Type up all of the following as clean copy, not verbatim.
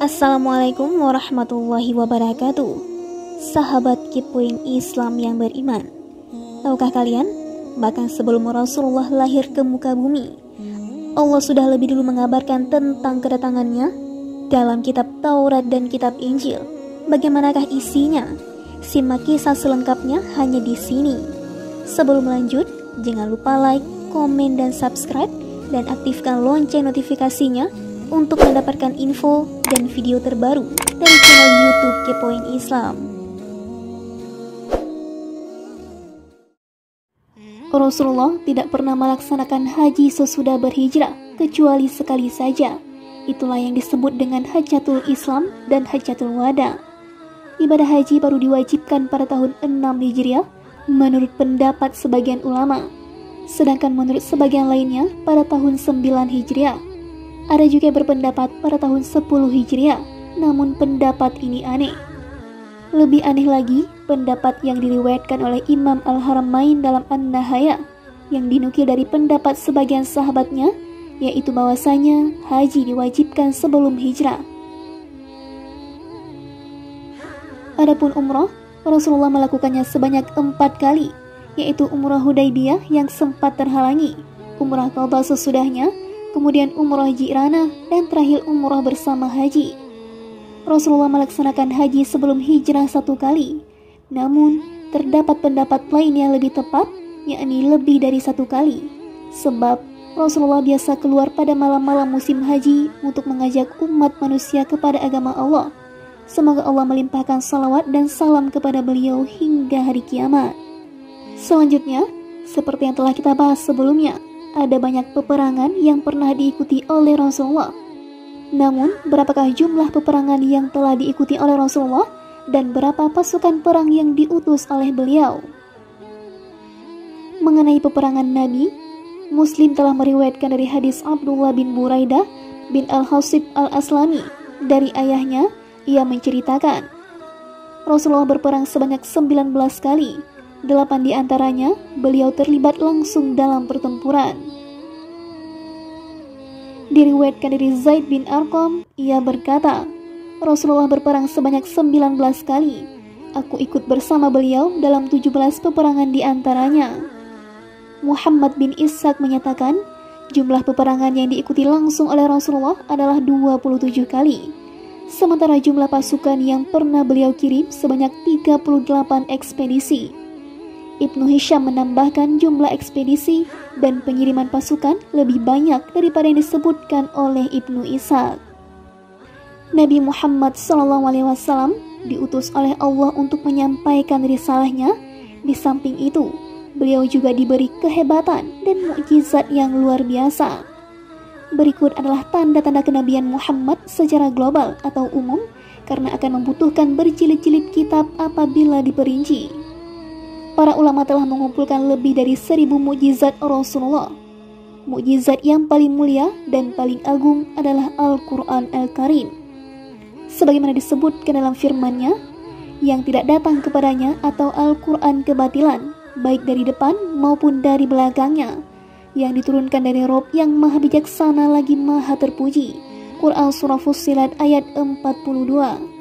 Assalamualaikum warahmatullahi wabarakatuh. Sahabat Kepoin Islam yang beriman, tahukah kalian, bahkan sebelum Rasulullah lahir ke muka bumi, Allah sudah lebih dulu mengabarkan tentang kedatangannya dalam kitab Taurat dan kitab Injil. Bagaimanakah isinya? Simak kisah selengkapnya hanya di sini. Sebelum lanjut, jangan lupa like, komen, dan subscribe, dan aktifkan lonceng notifikasinya untuk mendapatkan info dan video terbaru dari channel YouTube Kepoin Islam. Rasulullah tidak pernah melaksanakan haji sesudah berhijrah kecuali sekali saja. Itulah yang disebut dengan Hajjatul Islam dan Hajjatul Wada. Ibadah haji baru diwajibkan pada tahun 6 Hijriah menurut pendapat sebagian ulama, sedangkan menurut sebagian lainnya pada tahun 9 Hijriah. Ada juga yang berpendapat pada tahun 10 Hijriah, namun pendapat ini aneh. Lebih aneh lagi, pendapat yang diriwayatkan oleh Imam Al-Haramain dalam An-Nahaya, yang dinukil dari pendapat sebagian sahabatnya, yaitu bahwasanya haji diwajibkan sebelum hijrah. Adapun umrah, Rasulullah melakukannya sebanyak 4 kali, yaitu umrah Hudaybiyah yang sempat terhalangi, umrah qadha sesudahnya, kemudian umrah Ji'rana, dan terakhir umrah bersama haji. Rasulullah melaksanakan haji sebelum hijrah 1 kali. Namun, terdapat pendapat lain yang lebih tepat, yakni lebih dari 1 kali. Sebab, Rasulullah biasa keluar pada malam-malam musim haji untuk mengajak umat manusia kepada agama Allah. Semoga Allah melimpahkan salawat dan salam kepada beliau hingga hari kiamat. Selanjutnya, seperti yang telah kita bahas sebelumnya, ada banyak peperangan yang pernah diikuti oleh Rasulullah. Namun, berapakah jumlah peperangan yang telah diikuti oleh Rasulullah dan berapa pasukan perang yang diutus oleh beliau? Mengenai peperangan Nabi, Muslim telah meriwayatkan dari hadis Abdullah bin Buraidah bin Al-Hasib Al-Aslami dari ayahnya. Ia menceritakan, Rasulullah berperang sebanyak 19 kali. 8 di antaranya beliau terlibat langsung dalam pertempuran. Diriwayatkan dari Zaid bin Arqam, ia berkata, Rasulullah berperang sebanyak 19 kali. Aku ikut bersama beliau dalam 17 peperangan di antaranya. Muhammad bin Ishaq menyatakan, jumlah peperangan yang diikuti langsung oleh Rasulullah adalah 27 kali. Sementara jumlah pasukan yang pernah beliau kirim sebanyak 38 ekspedisi. Ibnu Hisham menambahkan jumlah ekspedisi dan pengiriman pasukan lebih banyak daripada yang disebutkan oleh Ibnu Ishaq. Nabi Muhammad SAW diutus oleh Allah untuk menyampaikan risalahnya. Di samping itu, beliau juga diberi kehebatan dan mukjizat yang luar biasa. Berikut adalah tanda-tanda kenabian Muhammad secara global atau umum, karena akan membutuhkan berjilid-jilid kitab apabila diperinci. Para ulama telah mengumpulkan lebih dari 1000 mukjizat Rasulullah. Mukjizat yang paling mulia dan paling agung adalah Al-Quran Al-Karim. Sebagaimana disebutkan dalam firman-Nya, yang tidak datang kepadanya atau Al-Quran kebatilan, baik dari depan maupun dari belakangnya, yang diturunkan dari Rabb yang maha bijaksana lagi maha terpuji. Quran Surah Fussilat ayat 42.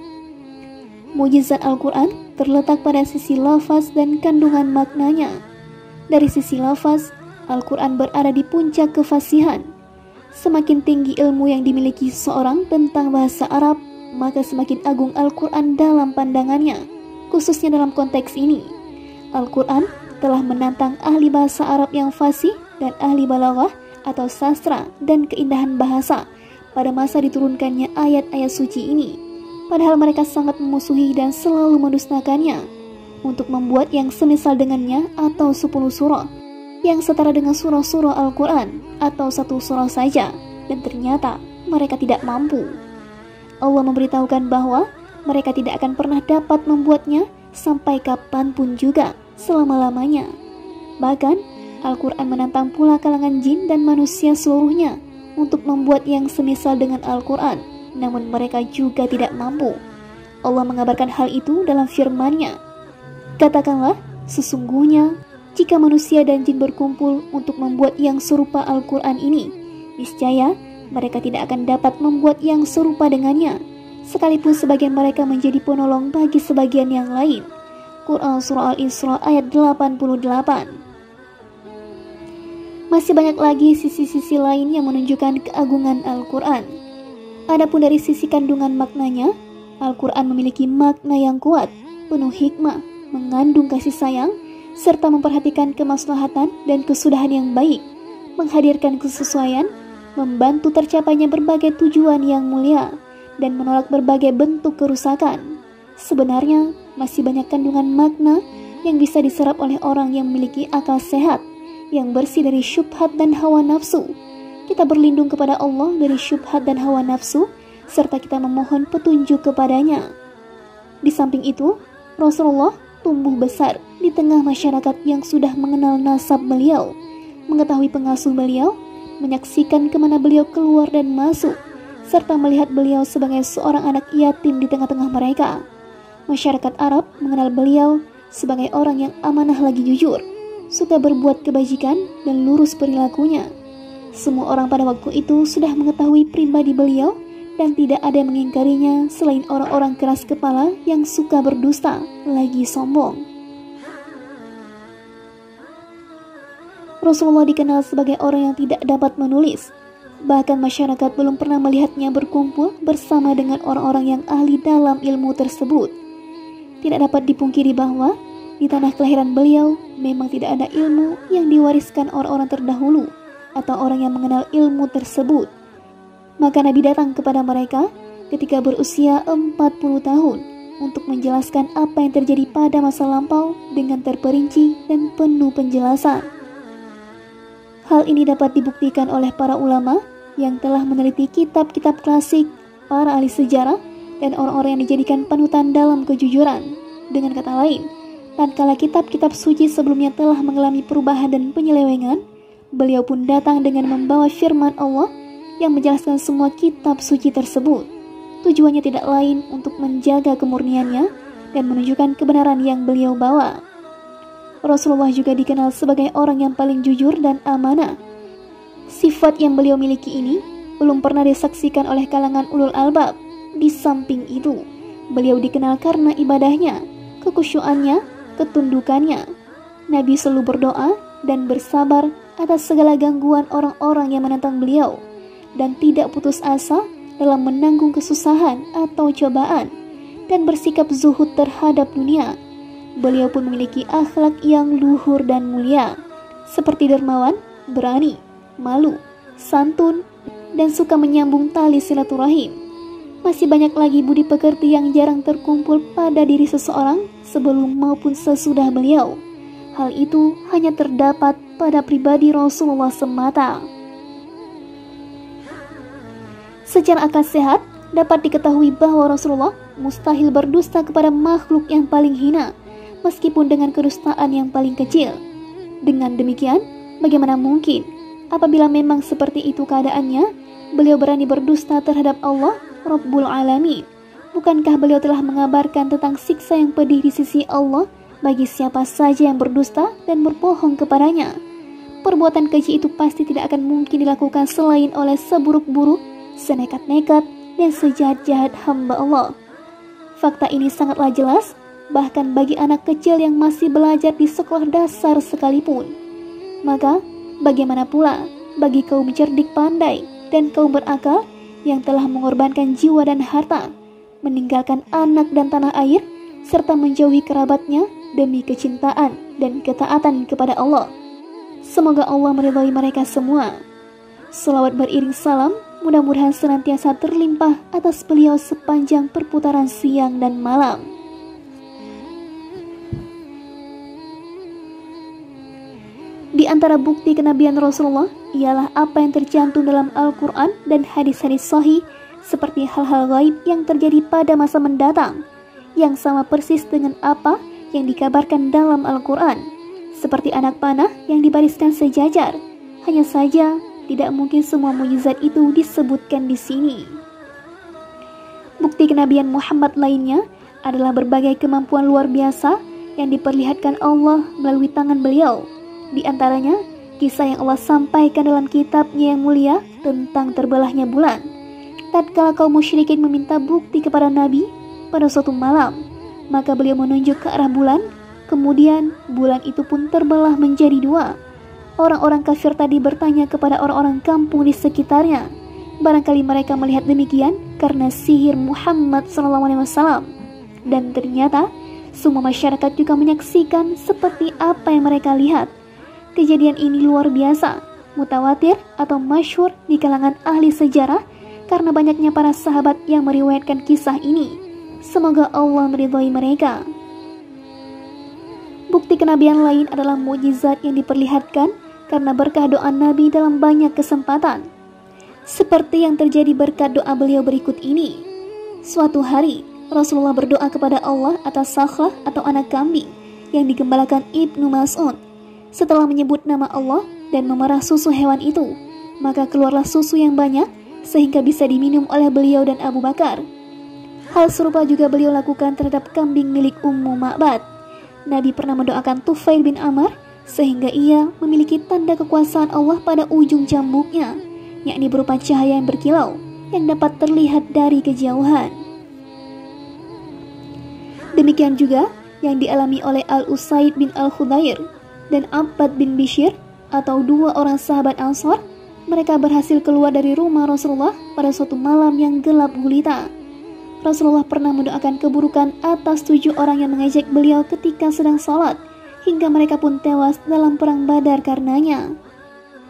Mukjizat Al-Quran terletak pada sisi lafaz dan kandungan maknanya. Dari sisi lafaz, Al-Quran berada di puncak kefasihan. Semakin tinggi ilmu yang dimiliki seorang tentang bahasa Arab, maka semakin agung Al-Quran dalam pandangannya. Khususnya dalam konteks ini, Al-Quran telah menantang ahli bahasa Arab yang fasih dan ahli balaghah atau sastra dan keindahan bahasa pada masa diturunkannya ayat-ayat suci ini. Padahal mereka sangat memusuhi dan selalu mendustakannya untuk membuat yang semisal dengannya atau 10 surah yang setara dengan surah-surah Al-Quran atau 1 surah saja, dan ternyata mereka tidak mampu. Allah memberitahukan bahwa mereka tidak akan pernah dapat membuatnya sampai kapanpun juga, selama-lamanya. Bahkan Al-Quran menantang pula kalangan jin dan manusia seluruhnya untuk membuat yang semisal dengan Al-Quran, namun mereka juga tidak mampu. Allah mengabarkan hal itu dalam firman-Nya, katakanlah, sesungguhnya jika manusia dan jin berkumpul untuk membuat yang serupa Al-Quran ini, niscaya mereka tidak akan dapat membuat yang serupa dengannya, sekalipun sebagian mereka menjadi penolong bagi sebagian yang lain. Quran Surah Al-Isra ayat 88. Masih banyak lagi sisi-sisi lain yang menunjukkan keagungan Al-Quran. Adapun dari sisi kandungan maknanya, Al-Quran memiliki makna yang kuat, penuh hikmah, mengandung kasih sayang, serta memperhatikan kemaslahatan dan kesudahan yang baik, menghadirkan kesesuaian, membantu tercapainya berbagai tujuan yang mulia, dan menolak berbagai bentuk kerusakan. Sebenarnya, masih banyak kandungan makna yang bisa diserap oleh orang yang memiliki akal sehat, yang bersih dari syubhat dan hawa nafsu. Kita berlindung kepada Allah dari syubhat dan hawa nafsu, serta kita memohon petunjuk kepadanya. Di samping itu, Rasulullah tumbuh besar di tengah masyarakat yang sudah mengenal nasab beliau, mengetahui pengasuh beliau, menyaksikan kemana beliau keluar dan masuk, serta melihat beliau sebagai seorang anak yatim di tengah-tengah mereka. Masyarakat Arab mengenal beliau sebagai orang yang amanah lagi jujur, suka berbuat kebajikan dan lurus perilakunya. Semua orang pada waktu itu sudah mengetahui pribadi beliau dan tidak ada yang mengingkarinya selain orang-orang keras kepala yang suka berdusta, lagi sombong. Rasulullah dikenal sebagai orang yang tidak dapat menulis. Bahkan masyarakat belum pernah melihatnya berkumpul bersama dengan orang-orang yang ahli dalam ilmu tersebut. Tidak dapat dipungkiri bahwa di tanah kelahiran beliau memang tidak ada ilmu yang diwariskan orang-orang terdahulu atau orang yang mengenal ilmu tersebut. Maka Nabi datang kepada mereka ketika berusia 40 tahun untuk menjelaskan apa yang terjadi pada masa lampau dengan terperinci dan penuh penjelasan. Hal ini dapat dibuktikan oleh para ulama yang telah meneliti kitab-kitab klasik, para ahli sejarah, dan orang-orang yang dijadikan panutan dalam kejujuran. Dengan kata lain, tatkala kitab-kitab suci sebelumnya telah mengalami perubahan dan penyelewengan, beliau pun datang dengan membawa firman Allah yang menjelaskan semua kitab suci tersebut. Tujuannya tidak lain untuk menjaga kemurniannya dan menunjukkan kebenaran yang beliau bawa. Rasulullah juga dikenal sebagai orang yang paling jujur dan amanah. Sifat yang beliau miliki ini belum pernah disaksikan oleh kalangan ulul albab. Di samping itu, beliau dikenal karena ibadahnya, kekhusyuannya, ketundukannya. Nabi selalu berdoa dan bersabar atas segala gangguan orang-orang yang menentang beliau, dan tidak putus asa dalam menanggung kesusahan atau cobaan, dan bersikap zuhud terhadap dunia. Beliau pun memiliki akhlak yang luhur dan mulia, seperti dermawan, berani, malu, santun, dan suka menyambung tali silaturahim. Masih banyak lagi budi pekerti yang jarang terkumpul pada diri seseorang sebelum maupun sesudah beliau. Hal itu hanya terdapat pada pribadi Rasulullah semata. Secara akal sehat, dapat diketahui bahwa Rasulullah mustahil berdusta kepada makhluk yang paling hina, meskipun dengan kedustaan yang paling kecil. Dengan demikian, bagaimana mungkin apabila memang seperti itu keadaannya, beliau berani berdusta terhadap Allah, Rabbul Alamin? Bukankah beliau telah mengabarkan tentang siksa yang pedih di sisi Allah bagi siapa saja yang berdusta dan berbohong kepadanya? Perbuatan keji itu pasti tidak akan mungkin dilakukan selain oleh seburuk-buruk, senekat-nekat, dan sejahat-jahat hamba Allah. Fakta ini sangatlah jelas, bahkan bagi anak kecil yang masih belajar di sekolah dasar sekalipun. Maka, bagaimana pula bagi kaum cerdik pandai dan kaum berakal yang telah mengorbankan jiwa dan harta, meninggalkan anak dan tanah air, serta menjauhi kerabatnya demi kecintaan dan ketaatan kepada Allah. Semoga Allah meridhai mereka semua. Selawat beriring salam mudah-mudahan senantiasa terlimpah atas beliau sepanjang perputaran siang dan malam. Di antara bukti kenabian Rasulullah ialah apa yang tercantum dalam Al-Quran dan hadis-hadis sahih, seperti hal-hal gaib yang terjadi pada masa mendatang, yang sama persis dengan apa yang dikabarkan dalam Al-Quran, seperti anak panah yang dibariskan sejajar. Hanya saja, tidak mungkin semua mukjizat itu disebutkan di sini. Bukti kenabian Muhammad lainnya adalah berbagai kemampuan luar biasa yang diperlihatkan Allah melalui tangan beliau. Di antaranya, kisah yang Allah sampaikan dalam kitabnya yang mulia tentang terbelahnya bulan, Tatkala kaum musyrikin meminta bukti kepada Nabi pada suatu malam, maka beliau menunjuk ke arah bulan. Kemudian bulan itu pun terbelah menjadi dua. Orang-orang kafir tadi bertanya kepada orang-orang kampung di sekitarnya. Barangkali mereka melihat demikian karena sihir Muhammad SAW. Dan ternyata semua masyarakat juga menyaksikan seperti apa yang mereka lihat. Kejadian ini luar biasa, mutawatir atau masyhur di kalangan ahli sejarah karena banyaknya para sahabat yang meriwayatkan kisah ini. Semoga Allah meridhai mereka. Bukti kenabian lain adalah mukjizat yang diperlihatkan karena berkah doa Nabi dalam banyak kesempatan. Seperti yang terjadi berkat doa beliau berikut ini. Suatu hari, Rasulullah berdoa kepada Allah atas sakhrah atau anak kambing yang digembalakan Ibnu Mas'ud. Setelah menyebut nama Allah dan memerah susu hewan itu, maka keluarlah susu yang banyak sehingga bisa diminum oleh beliau dan Abu Bakar. Hal serupa juga beliau lakukan terhadap kambing milik Ummu Ma'bad. Nabi pernah mendoakan Tufail bin Amr sehingga ia memiliki tanda kekuasaan Allah pada ujung cambuknya, yakni berupa cahaya yang berkilau yang dapat terlihat dari kejauhan. Demikian juga yang dialami oleh Al-Usaid bin Al-Khudair dan Abbad bin Bishr atau dua orang sahabat Ansar. Mereka berhasil keluar dari rumah Rasulullah pada suatu malam yang gelap gulita. Rasulullah pernah mendoakan keburukan atas 7 orang yang mengejek beliau ketika sedang sholat, hingga mereka pun tewas dalam perang Badar karenanya.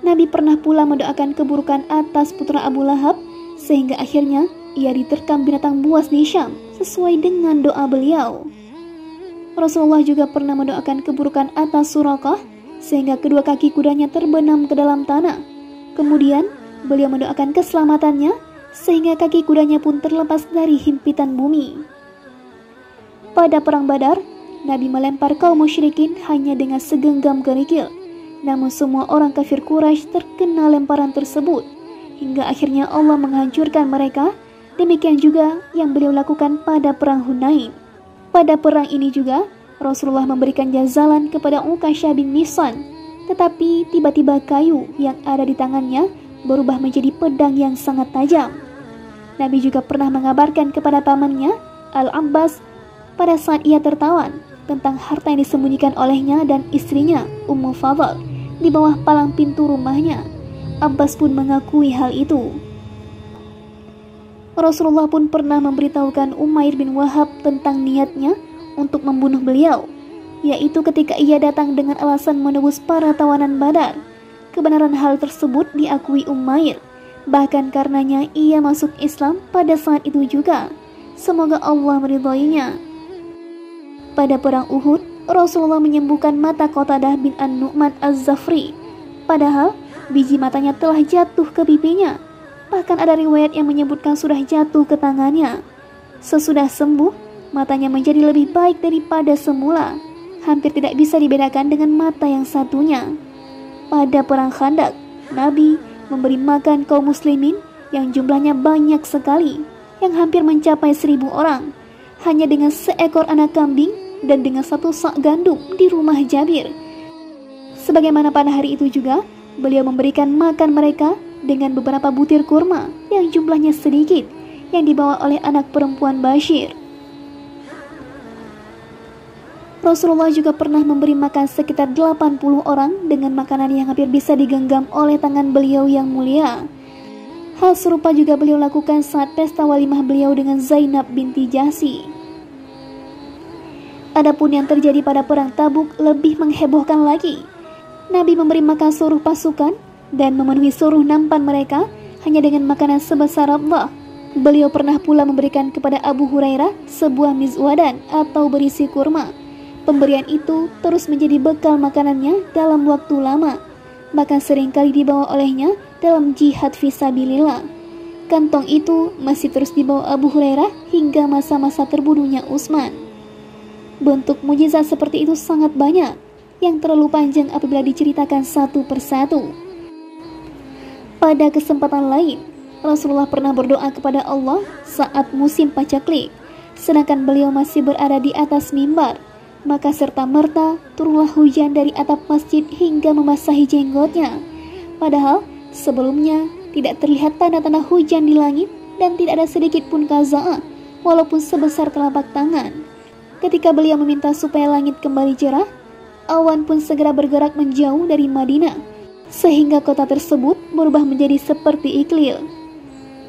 Nabi pernah pula mendoakan keburukan atas putra Abu Lahab, sehingga akhirnya ia diterkam binatang buas di Syam sesuai dengan doa beliau. Rasulullah juga pernah mendoakan keburukan atas Suraqah sehingga kedua kaki kudanya terbenam ke dalam tanah. Kemudian beliau mendoakan keselamatannya sehingga kaki kudanya pun terlepas dari himpitan bumi. Pada perang Badar, Nabi melempar kaum musyrikin hanya dengan segenggam kerikil. Namun semua orang kafir Quraisy terkena lemparan tersebut hingga akhirnya Allah menghancurkan mereka. Demikian juga yang beliau lakukan pada perang Hunain. Pada perang ini juga Rasulullah memberikan jazalan kepada Uqasyah bin Mihsan, tetapi tiba-tiba kayu yang ada di tangannya berubah menjadi pedang yang sangat tajam. Nabi juga pernah mengabarkan kepada pamannya Al-Abbas pada saat ia tertawan tentang harta yang disembunyikan olehnya dan istrinya Ummu Fadl di bawah palang pintu rumahnya. Abbas pun mengakui hal itu. Rasulullah pun pernah memberitahukan Umair bin Wahab tentang niatnya untuk membunuh beliau, yaitu ketika ia datang dengan alasan menebus para tawanan Badar. Kebenaran hal tersebut diakui Umair, bahkan karenanya ia masuk Islam pada saat itu juga. Semoga Allah meridhoinya. Pada perang Uhud, Rasulullah menyembuhkan mata Qatadah bin An-Nu'man Az-Zafri, padahal biji matanya telah jatuh ke pipinya. Bahkan ada riwayat yang menyebutkan sudah jatuh ke tangannya. Sesudah sembuh, matanya menjadi lebih baik daripada semula. Hampir tidak bisa dibedakan dengan mata yang satunya. Pada perang Khandak, Nabi memberi makan kaum muslimin yang jumlahnya banyak sekali, yang hampir mencapai 1000 orang, hanya dengan seekor anak kambing dan dengan 1 sak gandum di rumah Jabir. Sebagaimana pada hari itu juga, beliau memberikan makan mereka dengan beberapa butir kurma yang jumlahnya sedikit, yang dibawa oleh anak perempuan Bashir. Rasulullah juga pernah memberi makan sekitar 80 orang dengan makanan yang hampir bisa digenggam oleh tangan beliau yang mulia. Hal serupa juga beliau lakukan saat pesta walimah beliau dengan Zainab binti Jahsy. Adapun yang terjadi pada perang Tabuk lebih menghebohkan lagi. Nabi memberi makan seluruh pasukan dan memenuhi seluruh nampan mereka hanya dengan makanan sebesar rabdah. Beliau pernah pula memberikan kepada Abu Hurairah sebuah mizwadan atau berisi kurma. Pemberian itu terus menjadi bekal makanannya dalam waktu lama, bahkan seringkali dibawa olehnya dalam jihad fisabilillah. Kantong itu masih terus dibawa Abu Hurairah hingga masa-masa terbunuhnya Utsman. Bentuk mujizat seperti itu sangat banyak, yang terlalu panjang apabila diceritakan satu persatu. Pada kesempatan lain, Rasulullah pernah berdoa kepada Allah saat musim pacaklik, sedangkan beliau masih berada di atas mimbar. Maka serta-merta turunlah hujan dari atap masjid hingga membasahi jenggotnya. Padahal sebelumnya tidak terlihat tanda-tanda hujan di langit dan tidak ada sedikit pun qaza'ah, walaupun sebesar telapak tangan. Ketika beliau meminta supaya langit kembali cerah, awan pun segera bergerak menjauh dari Madinah, sehingga kota tersebut berubah menjadi seperti iklil.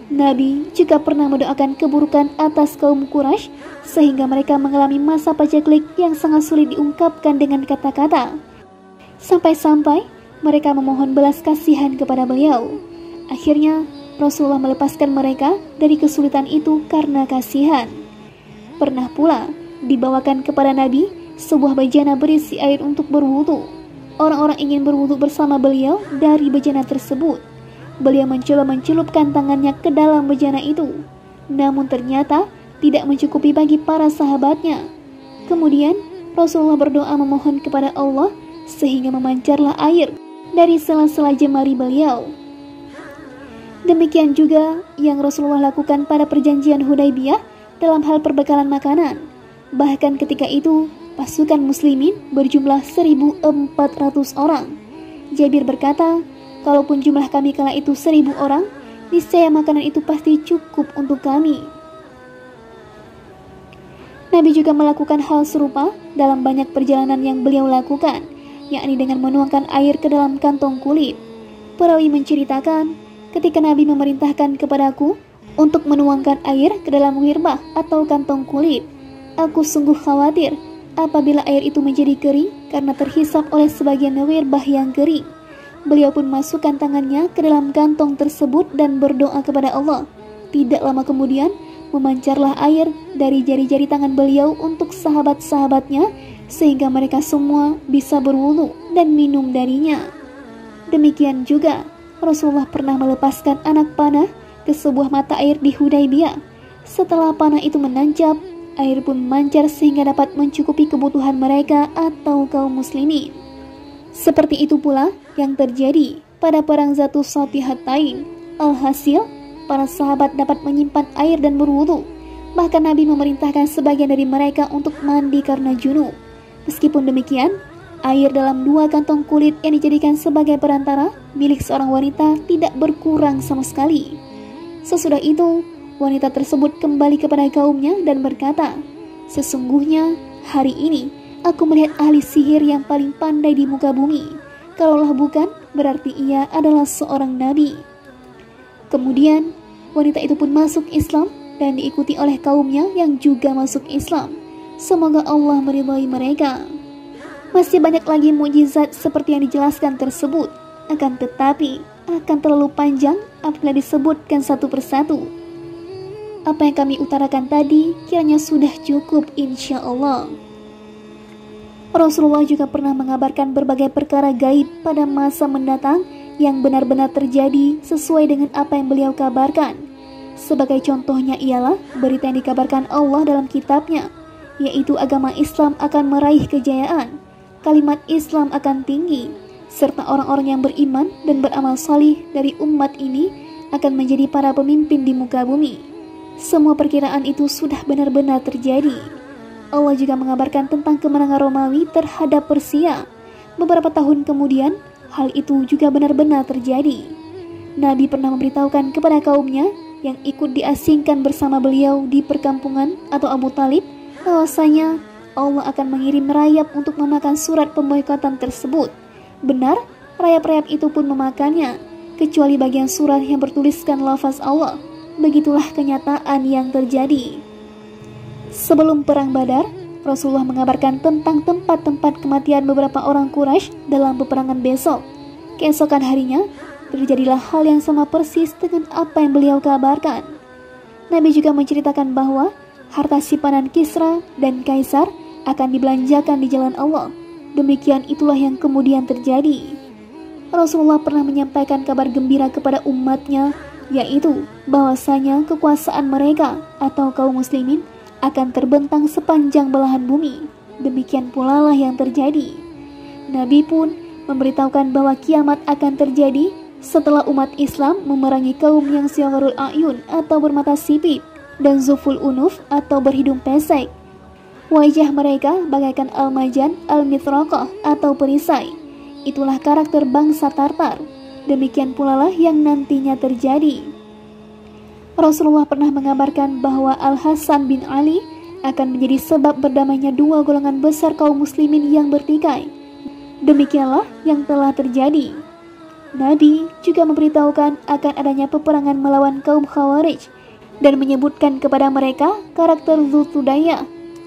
Nabi juga pernah mendoakan keburukan atas kaum Quraisy, sehingga mereka mengalami masa paceklik yang sangat sulit diungkapkan dengan kata-kata. Sampai-sampai mereka memohon belas kasihan kepada beliau. Akhirnya Rasulullah melepaskan mereka dari kesulitan itu karena kasihan. Pernah pula dibawakan kepada Nabi sebuah bejana berisi air untuk berwudu. Orang-orang ingin berwudu bersama beliau dari bejana tersebut. Beliau mencoba mencelupkan tangannya ke dalam bejana itu, namun ternyata tidak mencukupi bagi para sahabatnya. Kemudian Rasulullah berdoa memohon kepada Allah sehingga memancarlah air dari sela-sela jemari beliau. Demikian juga yang Rasulullah lakukan pada perjanjian Hudaybiyah dalam hal perbekalan makanan. Bahkan ketika itu pasukan muslimin berjumlah 1.400 orang. Jabir berkata, kalaupun jumlah kami kala itu 1.000 orang, niscaya makanan itu pasti cukup untuk kami. Nabi juga melakukan hal serupa dalam banyak perjalanan yang beliau lakukan, yakni dengan menuangkan air ke dalam kantong kulit. Perawi menceritakan, ketika Nabi memerintahkan kepadaku untuk menuangkan air ke dalam wirbah atau kantong kulit, aku sungguh khawatir apabila air itu menjadi kering karena terhisap oleh sebagian wirbah yang kering. Beliau pun masukkan tangannya ke dalam kantong tersebut dan berdoa kepada Allah. Tidak lama kemudian, memancarlah air dari jari-jari tangan beliau untuk sahabat-sahabatnya, sehingga mereka semua bisa berwudu dan minum darinya. Demikian juga, Rasulullah pernah melepaskan anak panah ke sebuah mata air di Hudaybiyah. Setelah panah itu menancap, air pun memancar sehingga dapat mencukupi kebutuhan mereka atau kaum muslimin. Seperti itu pula yang terjadi pada perang Zatus Satihatain. Alhasil, para sahabat dapat menyimpan air dan berwudu. Bahkan Nabi memerintahkan sebagian dari mereka untuk mandi karena junub. Meskipun demikian, air dalam 2 kantong kulit yang dijadikan sebagai perantara milik seorang wanita tidak berkurang sama sekali. Sesudah itu, wanita tersebut kembali kepada kaumnya dan berkata, sesungguhnya hari ini aku melihat ahli sihir yang paling pandai di muka bumi. Kalaulah bukan, berarti ia adalah seorang nabi. Kemudian, wanita itu pun masuk Islam dan diikuti oleh kaumnya yang juga masuk Islam. Semoga Allah meridhai mereka. Masih banyak lagi mukjizat seperti yang dijelaskan tersebut, akan tetapi akan terlalu panjang apabila disebutkan satu persatu. Apa yang kami utarakan tadi kiranya sudah cukup insya Allah. Rasulullah juga pernah mengabarkan berbagai perkara gaib pada masa mendatang yang benar-benar terjadi sesuai dengan apa yang beliau kabarkan. Sebagai contohnya ialah berita yang dikabarkan Allah dalam kitabnya, yaitu agama Islam akan meraih kejayaan, kalimat Islam akan tinggi, serta orang-orang yang beriman dan beramal salih dari umat ini akan menjadi para pemimpin di muka bumi. Semua perkiraan itu sudah benar-benar terjadi. Allah juga mengabarkan tentang kemenangan Romawi terhadap Persia. Beberapa tahun kemudian, hal itu juga benar-benar terjadi. Nabi pernah memberitahukan kepada kaumnya yang ikut diasingkan bersama beliau di perkampungan atau Abu Talib, bahwasanya Allah akan mengirim rayap untuk memakan surat pemboikotan tersebut. Benar, rayap-rayap itu pun memakannya, kecuali bagian surat yang bertuliskan lafaz Allah. Begitulah kenyataan yang terjadi. Sebelum perang Badar, Rasulullah mengabarkan tentang tempat-tempat kematian beberapa orang Quraisy dalam peperangan besok. Keesokan harinya, terjadilah hal yang sama persis dengan apa yang beliau kabarkan. Nabi juga menceritakan bahwa harta simpanan Kisra dan Kaisar akan dibelanjakan di jalan Allah. Demikian itulah yang kemudian terjadi. Rasulullah pernah menyampaikan kabar gembira kepada umatnya, yaitu bahwasanya kekuasaan mereka atau kaum muslimin akan terbentang sepanjang belahan bumi. Demikian pula lah yang terjadi. Nabi pun memberitahukan bahwa kiamat akan terjadi setelah umat Islam memerangi kaum yang siagharul a'yun atau bermata sipit dan zuful unuf atau berhidung pesek. Wajah mereka bagaikan al-majan al-mithraqah atau perisai. Itulah karakter bangsa Tartar. Demikian pula lah yang nantinya terjadi. Rasulullah pernah mengabarkan bahwa Al-Hasan bin Ali akan menjadi sebab berdamainya dua golongan besar kaum muslimin yang bertikai. Demikianlah yang telah terjadi. Nabi juga memberitahukan akan adanya peperangan melawan kaum Khawarij dan menyebutkan kepada mereka karakter Dzultudayyah.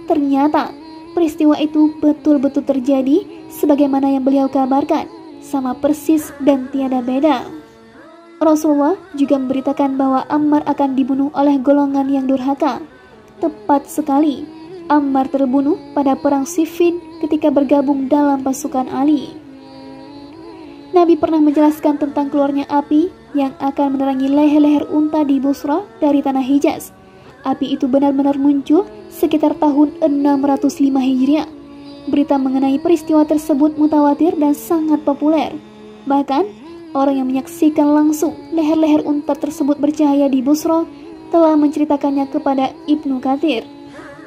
Ternyata peristiwa itu betul-betul terjadi sebagaimana yang beliau kabarkan, sama persis dan tiada beda. Rasulullah juga memberitakan bahwa Ammar akan dibunuh oleh golongan yang durhaka. Tepat sekali, Ammar terbunuh pada perang Siffin ketika bergabung dalam pasukan Ali. Nabi pernah menjelaskan tentang keluarnya api yang akan menerangi leher-leher unta di Busra dari tanah Hijaz. Api itu benar-benar muncul sekitar tahun 605 Hijriah. Berita mengenai peristiwa tersebut mutawatir dan sangat populer. Bahkan, orang yang menyaksikan langsung leher-leher unta tersebut bercahaya di Busra telah menceritakannya kepada Ibnu Katsir.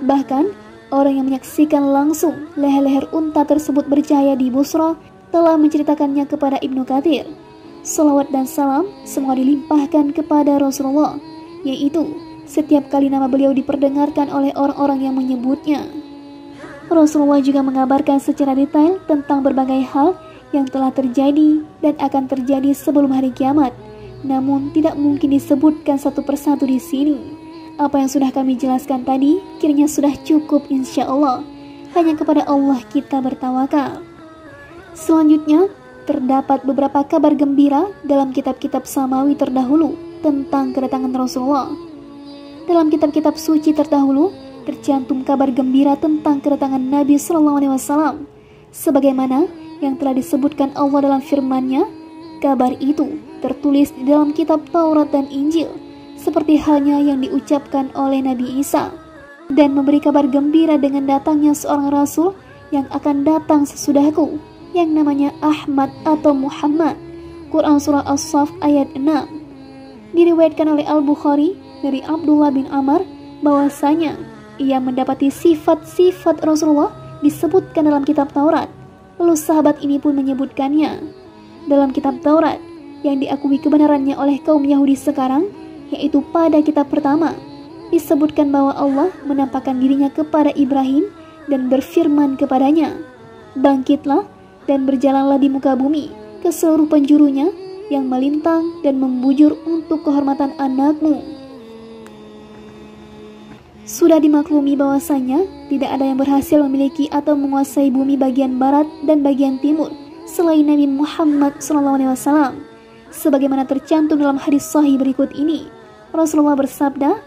Bahkan, orang yang menyaksikan langsung leher-leher unta tersebut bercahaya di Busra telah menceritakannya kepada Ibnu Katsir. Salawat dan salam semua dilimpahkan kepada Rasulullah, yaitu setiap kali nama beliau diperdengarkan oleh orang-orang yang menyebutnya. Rasulullah juga mengabarkan secara detail tentang berbagai hal yang telah terjadi dan akan terjadi sebelum hari kiamat. Namun tidak mungkin disebutkan satu persatu di sini. Apa yang sudah kami jelaskan tadi kiranya sudah cukup insya Allah. Hanya kepada Allah kita bertawakal. Selanjutnya, terdapat beberapa kabar gembira dalam kitab-kitab samawi terdahulu tentang kedatangan Rasulullah. Dalam kitab-kitab suci terdahulu tercantum kabar gembira tentang kedatangan Nabi SAW. Sebagaimana yang telah disebutkan Allah dalam firman-Nya, kabar itu tertulis di dalam kitab Taurat dan Injil, seperti halnya yang diucapkan oleh Nabi Isa, dan memberi kabar gembira dengan datangnya seorang Rasul yang akan datang sesudahku, yang namanya Ahmad atau Muhammad. Quran Surah As-Saff ayat 6. Diriwayatkan oleh Al-Bukhari dari Abdullah bin Amr bahwasanya ia mendapati sifat-sifat Rasulullah disebutkan dalam kitab Taurat. Lalu sahabat ini pun menyebutkannya. Dalam kitab Taurat yang diakui kebenarannya oleh kaum Yahudi sekarang, yaitu pada kitab pertama, disebutkan bahwa Allah menampakkan dirinya kepada Ibrahim dan berfirman kepadanya, "Bangkitlah dan berjalanlah di muka bumi ke seluruh penjurunya yang melintang dan membujur untuk kehormatan anakmu." Sudah dimaklumi bahwasanya tidak ada yang berhasil memiliki atau menguasai bumi bagian barat dan bagian timur selain Nabi Muhammad SAW. Sebagaimana tercantum dalam hadis sahih berikut ini, Rasulullah bersabda,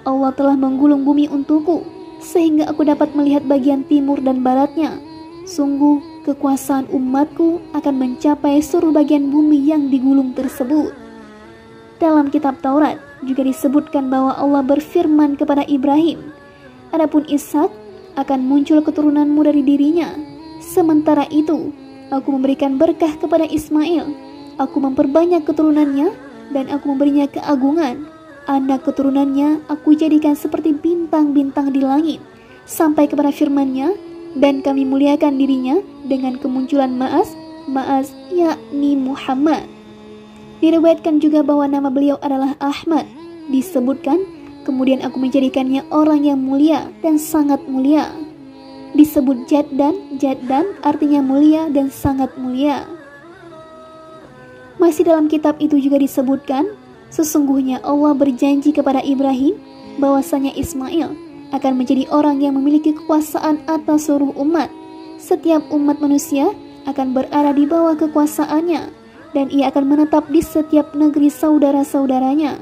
"Allah telah menggulung bumi untukku sehingga aku dapat melihat bagian timur dan baratnya. Sungguh kekuasaan umatku akan mencapai seluruh bagian bumi yang digulung tersebut." Dalam kitab Taurat juga disebutkan bahwa Allah berfirman kepada Ibrahim, "Adapun Ishak akan muncul keturunanmu dari dirinya. Sementara itu, aku memberikan berkah kepada Ismail. Aku memperbanyak keturunannya dan aku memberinya keagungan. Anak keturunannya aku jadikan seperti bintang-bintang di langit." Sampai kepada firman-Nya, "Dan kami muliakan dirinya dengan kemunculan Ma'az yakni Muhammad." Diriwayatkan juga bahwa nama beliau adalah Ahmad. Disebutkan, "Kemudian aku menjadikannya orang yang mulia dan sangat mulia." Disebut Jaddan artinya mulia dan sangat mulia. Masih dalam kitab itu juga disebutkan, sesungguhnya Allah berjanji kepada Ibrahim bahwasanya Ismail akan menjadi orang yang memiliki kekuasaan atas seluruh umat. Setiap umat manusia akan berada di bawah kekuasaannya, dan ia akan menetap di setiap negeri saudara-saudaranya.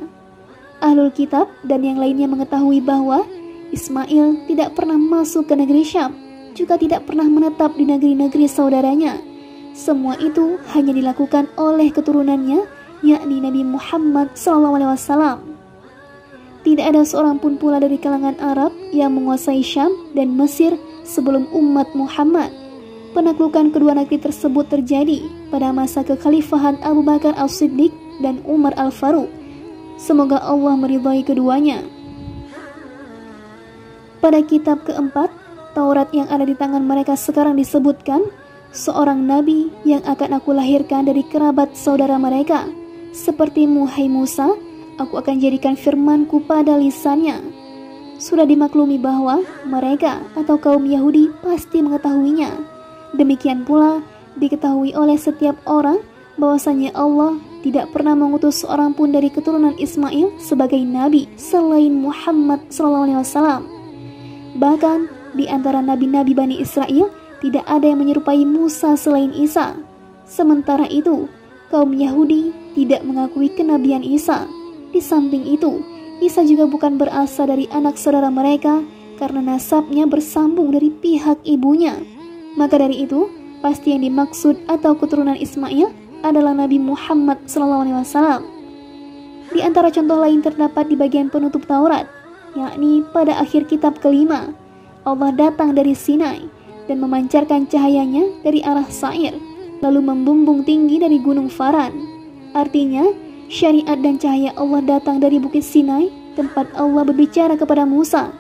Ahlul Kitab dan yang lainnya mengetahui bahwa Ismail tidak pernah masuk ke negeri Syam, juga tidak pernah menetap di negeri-negeri saudaranya. Semua itu hanya dilakukan oleh keturunannya, yakni Nabi Muhammad SAW. Tidak ada seorang pun pula dari kalangan Arab yang menguasai Syam dan Mesir sebelum umat Muhammad. Penaklukan kedua negeri tersebut terjadi pada masa kekhalifahan Abu Bakar As-Siddiq dan Umar Al-Faruq. Semoga Allah meridhai keduanya. Pada kitab keempat, Taurat yang ada di tangan mereka sekarang disebutkan, seorang nabi yang akan aku lahirkan dari kerabat saudara mereka, seperti Muhai Musa aku akan jadikan firmanku pada lisannya. Sudah dimaklumi bahwa mereka atau kaum Yahudi pasti mengetahuinya. Demikian pula diketahui oleh setiap orang bahwasanya Allah tidak pernah mengutus seorang pun dari keturunan Ismail sebagai nabi selain Muhammad SAW. Bahkan di antara nabi-nabi Bani Israel tidak ada yang menyerupai Musa selain Isa. Sementara itu, kaum Yahudi tidak mengakui kenabian Isa. Di samping itu, Isa juga bukan berasal dari anak saudara mereka karena nasabnya bersambung dari pihak ibunya. Maka dari itu, pasti yang dimaksud atau keturunan Ismail adalah Nabi Muhammad SAW. Di antara contoh lain terdapat di bagian penutup Taurat, yakni pada akhir kitab kelima, Allah datang dari Sinai dan memancarkan cahayanya dari arah Sair, lalu membumbung tinggi dari gunung Faran. Artinya, syariat dan cahaya Allah datang dari bukit Sinai, tempat Allah berbicara kepada Musa.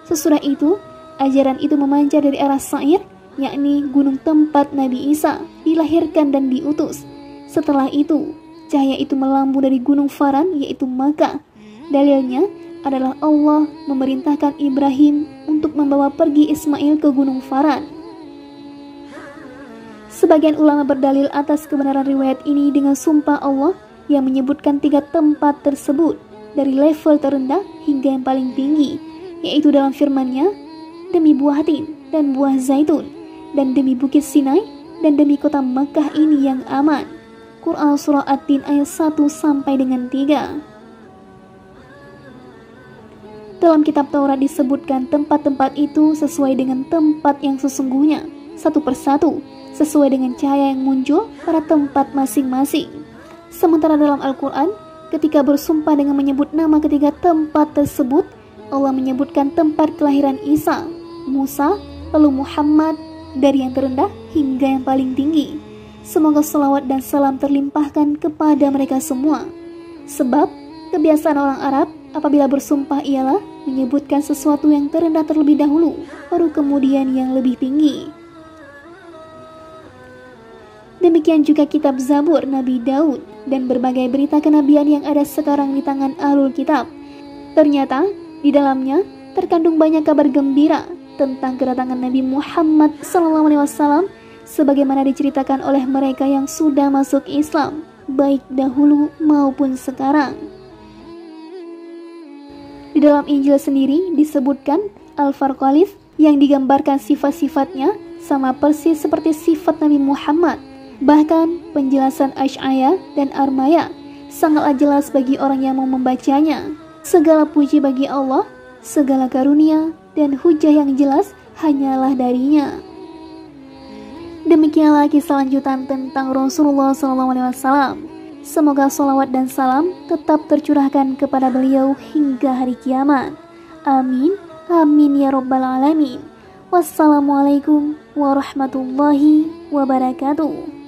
Sesudah itu, ajaran itu memancar dari arah Sair, yakni gunung tempat Nabi Isa dilahirkan dan diutus. Setelah itu, cahaya itu melambung dari gunung Faran, yaitu Makkah. Dalilnya adalah Allah memerintahkan Ibrahim untuk membawa pergi Ismail ke gunung Faran. Sebagian ulama berdalil atas kebenaran riwayat ini dengan sumpah Allah yang menyebutkan 3 tempat tersebut dari level terendah hingga yang paling tinggi, yaitu dalam firman-Nya, demi buah tin dan buah zaitun, dan demi bukit Sinai, dan demi kota Makkah ini yang aman. Quran Surah At-Tin ayat 1 sampai dengan 3. Dalam kitab Taurat disebutkan tempat-tempat itu sesuai dengan tempat yang sesungguhnya, satu persatu, sesuai dengan cahaya yang muncul pada tempat masing-masing. Sementara dalam Al-Quran, ketika bersumpah dengan menyebut nama ketiga tempat tersebut, Allah menyebutkan tempat kelahiran Isa, Musa, lalu Muhammad, dari yang terendah hingga yang paling tinggi. Semoga salawat dan salam terlimpahkan kepada mereka semua. Sebab kebiasaan orang Arab apabila bersumpah ialah menyebutkan sesuatu yang terendah terlebih dahulu, baru kemudian yang lebih tinggi. Demikian juga kitab Zabur Nabi Daud dan berbagai berita kenabian yang ada sekarang di tangan Ahlul Kitab. Ternyata di dalamnya terkandung banyak kabar gembira tentang kedatangan Nabi Muhammad SAW sebagaimana diceritakan oleh mereka yang sudah masuk Islam, baik dahulu maupun sekarang. Di dalam Injil sendiri disebutkan Al-Farqalith yang digambarkan sifat-sifatnya sama persis seperti sifat Nabi Muhammad. Bahkan penjelasan Asy'aya dan Armaya sangatlah jelas bagi orang yang mau membacanya. Segala puji bagi Allah, segala karunia dan hujah yang jelas hanyalah darinya. Demikianlah kisah lanjutan tentang Rasulullah SAW. Semoga salawat dan salam tetap tercurahkan kepada beliau hingga hari kiamat. Amin, amin ya rabbal alamin. Wassalamualaikum warahmatullahi wabarakatuh.